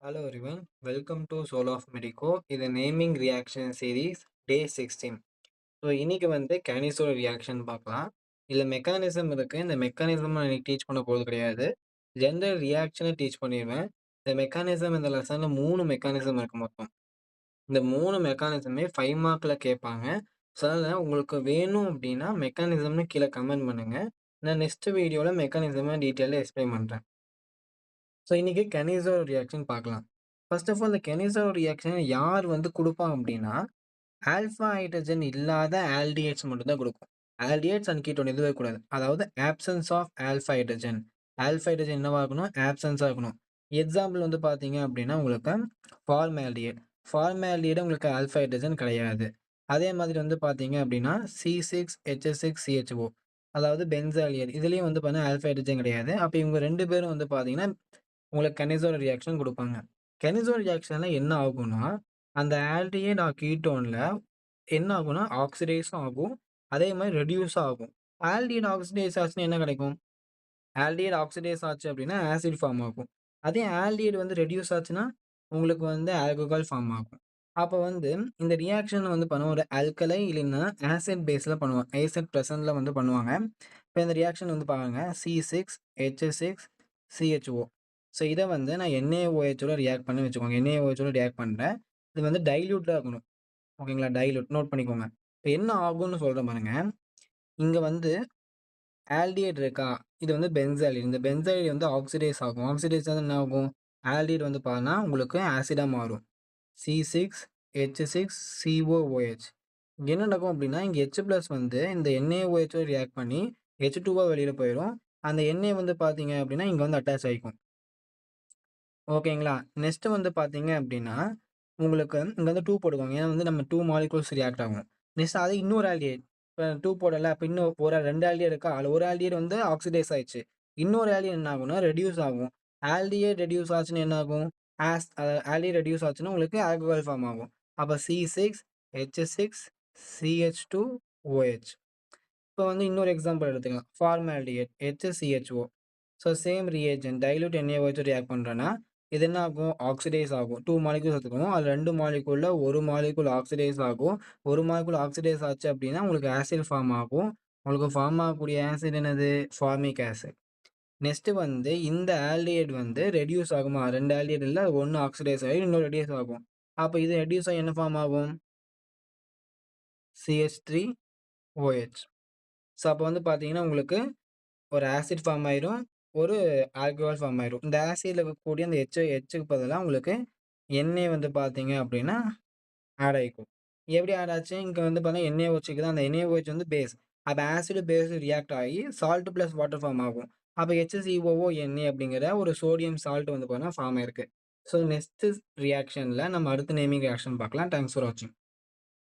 Hello everyone, welcome to Soul of Medico. இது naming reaction series டே 16. So இன்னைக்கு கேனிஸோட reaction பார்க்கலாம். இதில் மெக்கானிசம் இருக்கு. இந்த மெக்கானிசம் நான் இன்னைக்கு டீச் பண்ண போகிறது கிடையாது. ஜென்ரல் ரியாக்ஷனை டீச் பண்ணிடுவேன். இந்த மெக்கானிசம் இந்த லெசனில் 3 மெக்கானிசம் இருக்கு மொத்தம். இந்த 3 மெக்கானிசமே 5 மார்க்கில் கேட்பாங்க. ஸோ அதனால் உங்களுக்கு வேணும் அப்படின்னா மெக்கானிசம்னு கீழே கமெண்ட் பண்ணுங்க. நான் நெக்ஸ்ட் வீடியோவில் மெக்கானிசமை டீட்டெயிலாக எக்ஸ்பிளைன் பண்ணுறேன். ஸோ இன்னைக்கு கெனிசோட ரியாக்ஷன் பார்க்கலாம். ஃபர்ஸ்ட் ஆஃப் ஆல் இந்த கெனிசோட ரியாக்ஷன் யார் குடுப்பாங்க அப்படின்னா, ஆல்ஃபா ஹைட்ரஜன் இல்லாத ஆல்டிஹைட்ஸ் மட்டும் தான் குடுக்கும். ஆல்டிஹைட்ஸ் அண்ட் கீட்டோன் எதுவும் இருக்கக்கூடாது. அதாவது absence of alpha hydrogen. Alpha hydrogen என்னவா இருக்கணும்? ஆப்சென்ஸா இருக்கணும். எக்ஸாம்பிள் பார்த்தீங்க அப்படின்னா, உங்களுக்கு ஃபார்மால்டிஹைட். ஃபார்மால்டிஹைடு உங்களுக்கு ஆல்ஃபா ஹைட்ரஜன் கிடையாது. அதே மாதிரி பார்த்தீங்க அப்படின்னா, C6H6CHO அதாவது பென்சால்டிஹைட். இதுலயும் பார்த்தீங்கன்னா, ஆல்ஃபா ஹைட்ரஜன் கிடையாது. அப்ப இவங்க 2 பேரும் பார்த்தீங்கன்னா உங்களுக்கு கெனிசோட ரியாக்ஷன் குடுப்பாங்க. கெனிசோட ரியாக்ஷன்ல என்ன ஆகும்னா, அந்த ஆல்டிஹைட் ஆர் கீட்டோன்ல என்ன ஆகும்னா, ஆக்ஸிடைஸும் ஆகும். அதே மாரி ரெடியூஸும் ஆகும். ஆல்டிஹைட் ஆக்ஸிடைஸ் ஆச்சுன்னா என்ன கிடைக்கும்? ஆல்டிஹைட் ஆக்ஸிடைஸ் ஆச்சு அப்படின்னா, ஆசிட் ஃபார்ம் ஆகும். அதே ஆல்டிஹைட் ரெடியூஸ் ஆச்சுன்னா, உங்களுக்கு ஆல்கஹால் ஃபார்ம் ஆகும். அப்ப இந்த ரியாக்ஷன் பண்ணுவோம் ஒரு ஆல்கலை இல்லைன்னா ஆசிட் பேஸ்ல பண்ணுவாங்க. ஆசிட் பிரசன்ட்ல பண்ணுவாங்க. இப்ப இந்த ரியாக்ஷன் பாருங்க. C6H6CHO. ஸோ இத நான் NaOH ஓட ரியாக்ட் பண்ணேன்னு வச்சுக்கோங்க. NaOH ஓட ரியாக்ட் பண்றேன். இது டைல்யூட்டா இருக்கணும். ஓகேங்களா? டைல்யூட் நோட் பண்ணிக்கோங்க. இப்ப என்ன ஆகும்னு சொல்றேன் பாருங்க. இங்க ஆல்டிஹைட் இருக்கா? இது பென்சால்டிஹைட். இந்த பென்சால்டிஹைட் ஆக்ஸிடைஸ் ஆகும். ஆக்ஸிடைஸ் ஆனா என்ன ஆகும்? ஆல்டிஹைட் பாத்தீங்கன்னா, உங்களுக்கு ஆசிடா மாறும். C6H6COOH. இங்க என்ன நடக்கும் அப்டின்னா, இங்க H+ இந்த NaOH ஓட ரியாக்ட் பண்ணி H2வா வெளியில போயிரும். அந்த Na பாத்தீங்க அப்டின்னா, இங்க அட்டாச் ஆயிக்கும். ஓகேங்களா? நெக்ஸ்ட் பார்த்தீங்க அப்டின்னா, உங்களுக்கு இங்க 2 போட்டுக்கோங்க. ஏன்னா நம்ம 2 மாலிக்யூல்ஸ் ரியாக்ட் ஆகும். நெக்ஸ்ட் அது இன்னொரு ஆல்டிஹைட். இப்ப 2 போடல. அப்ப இன்னும் ஒரு 2 ஆல்டிஹைட் இருக்கா? அதுல ஒரு ஆல்டிஹைட் ஆக்ஸிடைஸ் ஆயிடுச்சு. இன்னொரு ஆல்டிஹைட் என்ன ஆகும்னா, ரெடியூஸ் ஆகும். ஆல்டிஹைட் ரெடியூஸ் ஆச்சுன்னா என்ன ஆகும்? ஆல்டிஹைட் ரெடியூஸ் ஆச்சுன்னா உங்களுக்கு ஆல்கஹால் ஃபார்ம் ஆகும். அப்ப C6H6CH2OH. இப்ப இன்னொரு எக்ஸாம்பிள் எடுத்துக்கலாம். Formaldehyde HCHO. So same reagent dilute NaOH react பண்றேன்னா, இது என்ன ஆகும்? ஆக்ஸிடைஸ் ஆகும். 2 மாலிக்யூல்ஸ் எடுத்துக்கணும். அதுல 2 மாலிக்யூல்ல 1 மாலிக்யூல் ஆக்ஸிடைஸ் ஆகும். 1 மாலிக்யூல் ஆக்ஸிடைஸ் ஆச்சு அப்டின்னா, உங்களுக்கு ஆசிட் ஃபார்ம் ஆகும். உங்களுக்கு ஃபார்ம் ஆகக்கூடிய ஆசிட் என்னது? Formic acid. நெக்ஸ்ட் இந்த ஆல்டிஹைட் ரெடியூஸ் ஆகுமா? 2 ஆல்டிஹைட் இல்ல 1 ஆக்ஸிடைஸ் ஆகி இன்னொரு ரெடியூஸ் ஆகும். அப்ப இது ரெடியூஸ் ஆகி என்ன ஃபார்ம் ஆகும்? CH3OH. ஸோ அப்ப பார்த்தீங்கன்னா, உங்களுக்கு ஒரு ஆசிட் ஃபார்ம் ஆயிரும். ஒரு ஆல்கஹால் ஃபார்ம் ஆயிரும். இந்த ஆசிட்ல இருக்கக்கூடிய அந்த Hக்கு பதிலா உங்களுக்கு Na பார்த்தீங்க அப்டின்னா ஆட் ஆயிக்கும். எப்படி ஆட் ஆச்சு? இங்க பார்த்தீங்கன்னா NaOHக்கு தான் அந்த NaOH பேஸ். அப்ப ஆசிட் பேஸ் ரியாக்ட் ஆகி சால்ட் பிளஸ் வாட்டர் ஃபார்ம் ஆகும். அப்ப HCOONA அப்படிங்கிற ஒரு சோடியம் சால்ட் பார்த்தீங்கன்னா ஃபார்ம் ஆயிருக்கு. ஸோ நெக்ஸ்ட் ரியாக்ஷன்ல நம்ம அடுத்த நேமிங் ரியாக்ஷன் பார்க்கலாம். தேங்க்ஸ் ஃபார் வாட்சிங்.